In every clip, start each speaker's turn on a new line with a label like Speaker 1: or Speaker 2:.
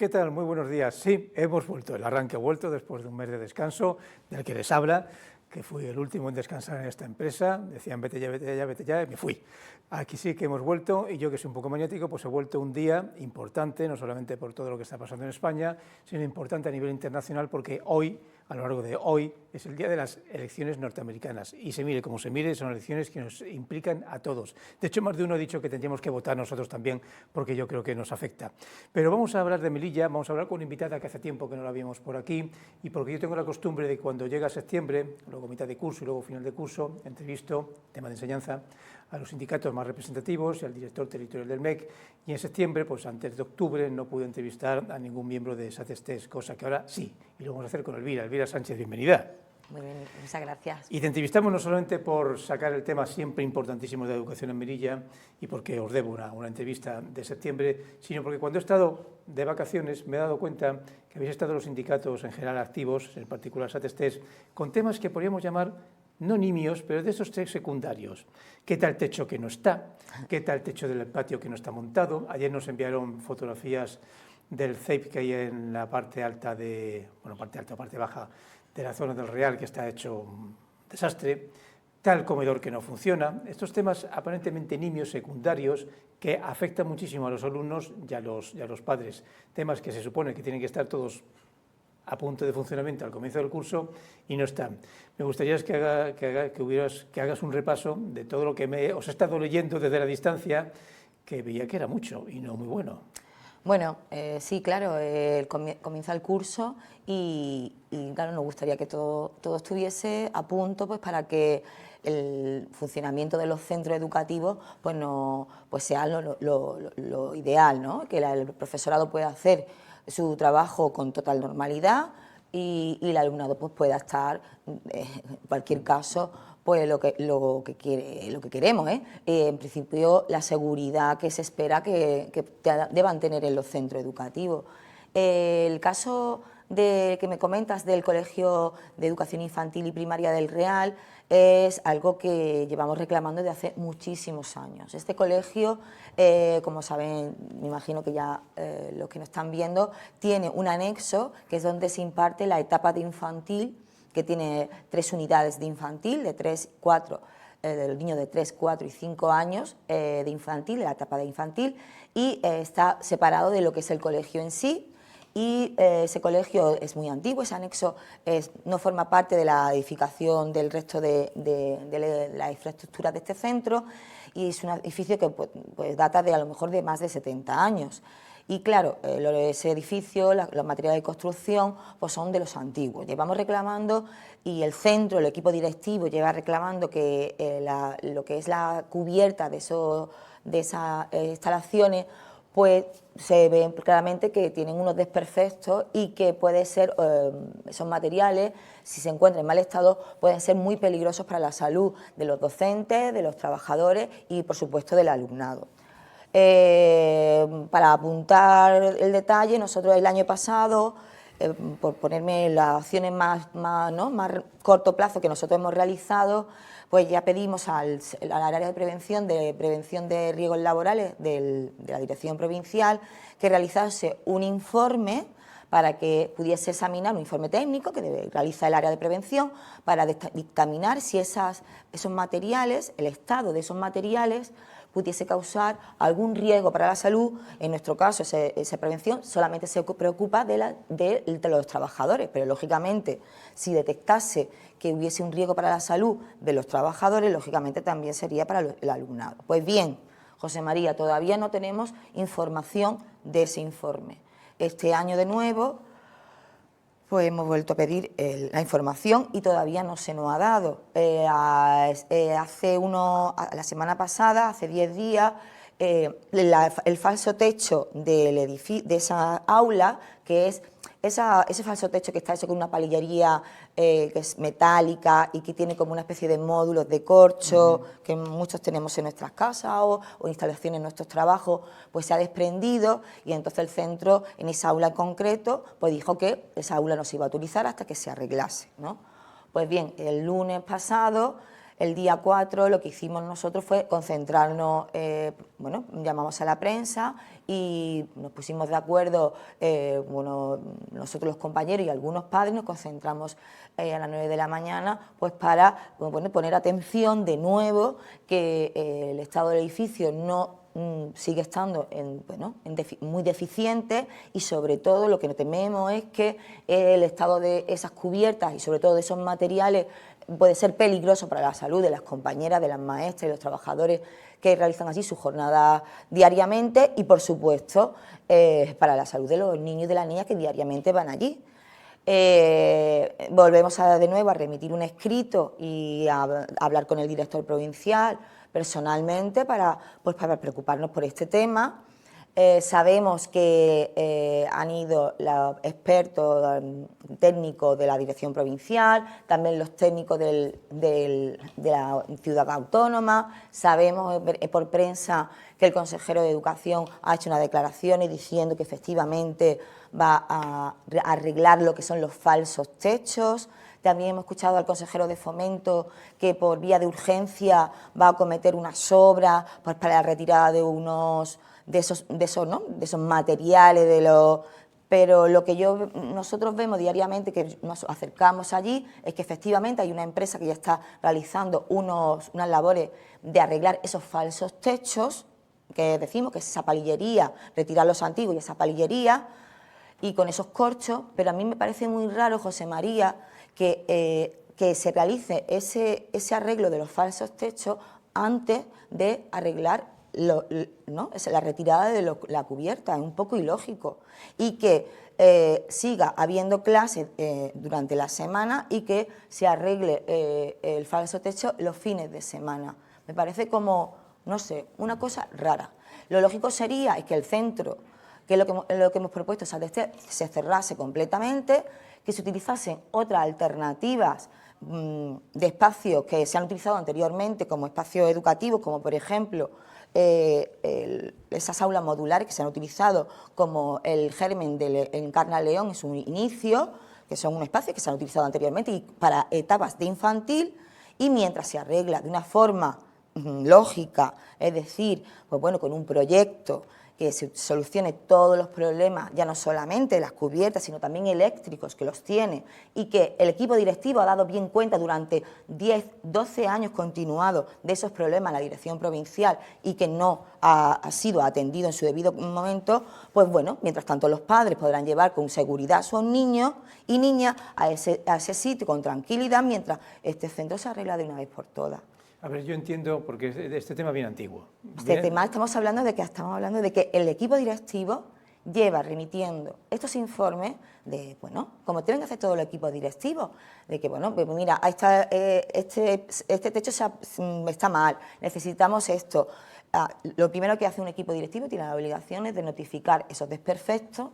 Speaker 1: ¿Qué tal? Muy buenos días. Sí, hemos vuelto, el arranque ha vuelto después de un mes de descanso, del que les habla, que fui el último en descansar en esta empresa. Decían vete ya, vete ya, vete ya, y me fui. Aquí sí que hemos vuelto, y yo que soy un poco maniático, pues he vuelto un día importante, no solamente por todo lo que está pasando en España, sino importante a nivel internacional, porque hoy, a lo largo de hoy, es el día de las elecciones norteamericanas. Y se mire como se mire, son elecciones que nos implican a todos. De hecho, más de uno ha dicho que tendríamos que votar nosotros también, porque yo creo que nos afecta. Pero vamos a hablar de Melilla, vamos a hablar con una invitada que hace tiempo que no la vimos por aquí, y porque yo tengo la costumbre de cuando llega septiembre, luego mitad de curso y luego final de curso, entrevisto, tema de enseñanza, a los sindicatos más representativos y al director territorial del MEC, y en septiembre, pues antes de octubre, no pude entrevistar a ningún miembro de SACESTES, cosa que ahora sí, y lo vamos a hacer con Elvira Sánchez, bienvenida.
Speaker 2: Muy bien, muchas gracias.
Speaker 1: Y te entrevistamos no solamente por sacar el tema siempre importantísimo de la educación en Melilla y porque os debo una entrevista de septiembre, sino porque cuando he estado de vacaciones me he dado cuenta que habéis estado los sindicatos en general activos, en particular SACESTES, con temas que podríamos llamar no nimios, pero de esos tres secundarios. ¿Qué tal el techo que no está? ¿Qué tal el techo del patio que no está montado? Ayer nos enviaron fotografías del CEIP que hay en la parte alta parte baja de la zona del Real, que está hecho un desastre, tal comedor que no funciona. Estos temas aparentemente nimios, secundarios, que afectan muchísimo a los alumnos y a los padres. Temas que se supone que tienen que estar todos a punto de funcionamiento al comienzo del curso y no están. Me gustaría que hagas un repaso de todo lo que os he estado leyendo desde la distancia, que veía que era mucho y no muy bueno.
Speaker 2: Bueno, sí, claro, comienza el curso y claro, nos gustaría que todo estuviese a punto, pues para que el funcionamiento de los centros educativos pues sea lo ideal, ¿no? Que el profesorado pueda hacer su trabajo con total normalidad y el alumnado pues pueda estar, en cualquier caso, pues lo que queremos, ¿eh? En principio, la seguridad que se espera que deban tener en los centros educativos. El caso que me comentas del Colegio de Educación Infantil y Primaria del Real es algo que llevamos reclamando desde hace muchísimos años. Este colegio, como saben, me imagino que ya los que nos están viendo, tiene un anexo que es donde se imparte la etapa de infantil, que tiene 3 unidades de infantil, de 3, 4, del niño de 3, 4 y 5 años de infantil, de la etapa de infantil, y está separado de lo que es el colegio en sí. Y ese colegio es muy antiguo, ese anexo no forma parte de la edificación del resto de la infraestructura de este centro, y es un edificio que pues data de a lo mejor de más de 70 años. Y claro, ese edificio, los materiales de construcción, pues son de los antiguos. Llevamos reclamando, y el centro, el equipo directivo lleva reclamando que lo que es la cubierta de esas instalaciones, pues se ve claramente que tienen unos desperfectos y que puede ser, esos materiales, si se encuentran en mal estado, pueden ser muy peligrosos para la salud de los docentes, de los trabajadores y, por supuesto, del alumnado. Para apuntar el detalle, nosotros el año pasado, por ponerme las acciones más corto plazo que nosotros hemos realizado, pues ya pedimos al área de prevención de riesgos laborales de la Dirección Provincial que realizase un informe para que pudiese examinar, un informe técnico que realiza el área de prevención, para dictaminar si esos materiales, el estado de esos materiales, pudiese causar algún riesgo para la salud. En nuestro caso, esa prevención solamente se preocupa de los trabajadores, pero lógicamente, si detectase que hubiese un riesgo para la salud de los trabajadores, lógicamente también sería para el alumnado. Pues bien, José María, todavía no tenemos información de ese informe. Este año de nuevo, pues hemos vuelto a pedir la información y todavía no se nos ha dado. La semana pasada, hace 10 días, el falso techo de esa aula, que es ese falso techo que está hecho con una palillería que es metálica y que tiene como una especie de módulos de corcho que muchos tenemos en nuestras casas o instalaciones en nuestros trabajos, pues se ha desprendido, y entonces el centro, en esa aula en concreto, pues dijo que esa aula no se iba a utilizar hasta que se arreglase, ¿no? Pues bien, el lunes pasado el día 4 lo que hicimos nosotros fue concentrarnos, bueno, llamamos a la prensa y nos pusimos de acuerdo, bueno, nosotros los compañeros y algunos padres nos concentramos a las 9 de la mañana pues para, bueno, poner atención de nuevo que el estado del edificio no sigue estando muy deficiente, y sobre todo lo que tememos es que el estado de esas cubiertas y sobre todo de esos materiales puede ser peligroso para la salud de las compañeras, de las maestras y los trabajadores que realizan así su jornada diariamente, y por supuesto para la salud de los niños y de las niñas que diariamente van allí. Volvemos de nuevo a remitir un escrito y a hablar con el director provincial personalmente para preocuparnos por este tema. Sabemos que han ido los expertos técnicos de la dirección provincial, también los técnicos de la ciudad autónoma. Sabemos por prensa que el consejero de Educación ha hecho unas declaraciones diciendo que efectivamente va a arreglar lo que son los falsos techos. También hemos escuchado al consejero de Fomento que por vía de urgencia va a acometer unas obras pues, para la retirada de esos materiales, pero lo que nosotros vemos diariamente, que nos acercamos allí, es que efectivamente hay una empresa que ya está realizando unas labores de arreglar esos falsos techos, que decimos que es esa palillería, retirar los antiguos y esa palillería, y con esos corchos, pero a mí me parece muy raro, José María, que se realice ese arreglo de los falsos techos antes de arreglar la retirada de la cubierta. Es un poco ilógico, y que siga habiendo clases durante la semana y que se arregle el falso techo los fines de semana. Me parece como, no sé, una cosa rara. Lo lógico sería que el centro, que es lo que hemos propuesto, se cerrase completamente, que se utilizasen otras alternativas de espacios que se han utilizado anteriormente como espacios educativos, como por ejemplo esas aulas modulares que se han utilizado como el germen del Encarna León en su inicio, que son un espacio que se han utilizado anteriormente y para etapas de infantil, y mientras se arregla de una forma lógica, es decir, pues bueno, con un proyecto que se solucione todos los problemas, ya no solamente las cubiertas, sino también eléctricos, que los tiene, y que el equipo directivo ha dado bien cuenta durante 10, 12 años continuados de esos problemas a la dirección provincial y que no ha sido atendido en su debido momento, pues bueno, mientras tanto los padres podrán llevar con seguridad a sus niños y niñas a ese sitio con tranquilidad, mientras este centro se arregla de una vez por todas.
Speaker 1: A ver, yo entiendo, porque este tema es bien antiguo.
Speaker 2: Este tema estamos hablando de que el equipo directivo lleva remitiendo estos informes de, bueno, como tienen que hacer todo el equipo directivo, de que, bueno, pues mira, este techo está mal, necesitamos esto. Lo primero que hace un equipo directivo tiene la obligación de notificar esos desperfectos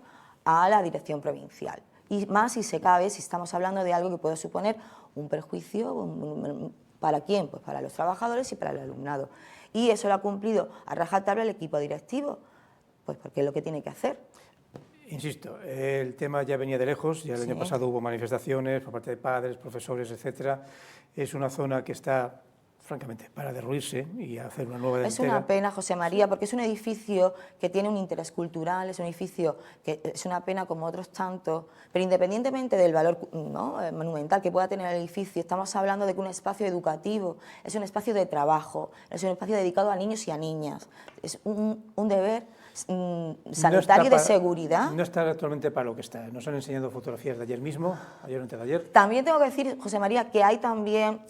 Speaker 2: a la dirección provincial. Y más si estamos hablando de algo que puede suponer un perjuicio, ¿para quién? Pues para los trabajadores y para el alumnado. Y eso lo ha cumplido a rajatabla el equipo directivo, pues porque es lo que tiene que hacer.
Speaker 1: Insisto, el tema ya venía de lejos, ya el año pasado hubo manifestaciones por parte de padres, profesores, etcétera. Es una zona que está, francamente, para derruirse y hacer una nueva
Speaker 2: Es una pena, José María, porque es un edificio que tiene un interés cultural, es un edificio que es una pena como otros tantos, pero independientemente del valor monumental que pueda tener el edificio, estamos hablando de que un espacio educativo es un espacio de trabajo, es un espacio dedicado a niños y a niñas, es un deber sanitario y de seguridad.
Speaker 1: No está actualmente para lo que está. Nos han enseñado fotografías de ayer mismo, ayer o antes de ayer.
Speaker 2: También tengo que decir, José María, que hay también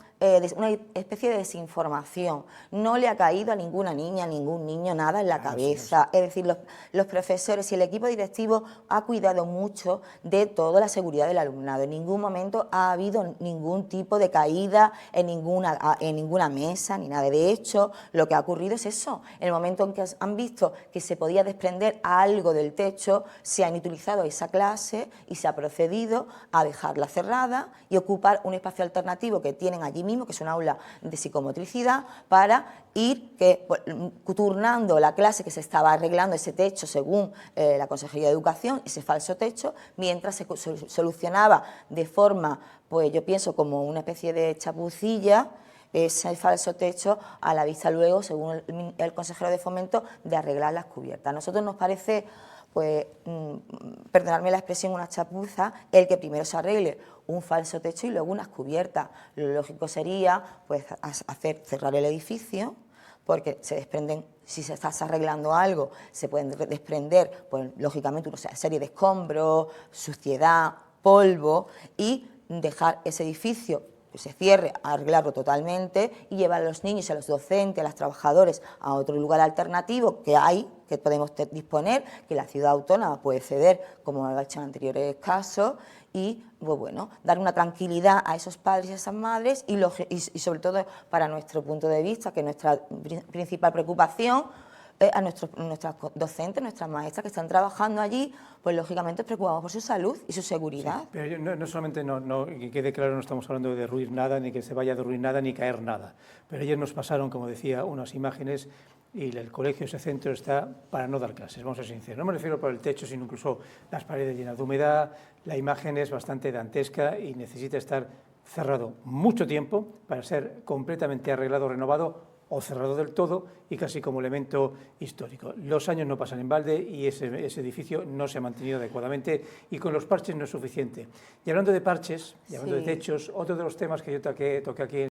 Speaker 2: una especie de desinformación. No le ha caído a ninguna niña, a ningún niño nada en la cabeza. Es decir, los profesores y el equipo directivo ha cuidado mucho de toda la seguridad del alumnado. En ningún momento ha habido ningún tipo de caída en ninguna mesa ni nada. De hecho, lo que ha ocurrido es eso. En el momento en que han visto que se podía desprender algo del techo, se han utilizado esa clase y se ha procedido a dejarla cerrada y ocupar un espacio alternativo que tienen allí mismo, que es un aula de psicomotricidad, para ir turnando la clase que se estaba arreglando ese techo según la Consejería de Educación, ese falso techo, mientras se solucionaba de forma, pues yo pienso como una especie de chapucilla, ese falso techo a la vista luego, según el consejero de Fomento, de arreglar las cubiertas. A nosotros nos parece, pues, perdonadme la expresión, una chapuza, el que primero se arregle un falso techo y luego unas cubiertas. Lo lógico sería, pues, cerrar el edificio, porque se desprenden, si se está arreglando algo, se pueden desprender, pues, lógicamente, una serie de escombros, suciedad, polvo, y dejar ese edificio que se cierre, arreglarlo totalmente y llevar a los niños, a los docentes, a los trabajadores a otro lugar alternativo que hay, que podemos disponer, que la ciudad autónoma puede ceder, como lo ha hecho en anteriores casos, y pues bueno, dar una tranquilidad a esos padres y a esas madres y sobre todo, para nuestro punto de vista, que nuestra principal preocupación, a nuestras docentes, nuestras maestras que están trabajando allí, pues lógicamente preocupamos por su salud y su seguridad.
Speaker 1: Sí, pero no solamente, que quede claro, no estamos hablando de derruir nada, ni que se vaya a derruir nada, ni caer nada. Pero ayer nos pasaron, como decía, unas imágenes y el colegio, ese centro, está para no dar clases, vamos a ser sinceros. No me refiero por el techo, sino incluso las paredes llenas de humedad. La imagen es bastante dantesca y necesita estar cerrado mucho tiempo para ser completamente arreglado, renovado o cerrado del todo y casi como elemento histórico. Los años no pasan en balde y ese edificio no se ha mantenido adecuadamente y con los parches no es suficiente. Y hablando de parches, y hablando de techos, otro de los temas que yo toqué aquí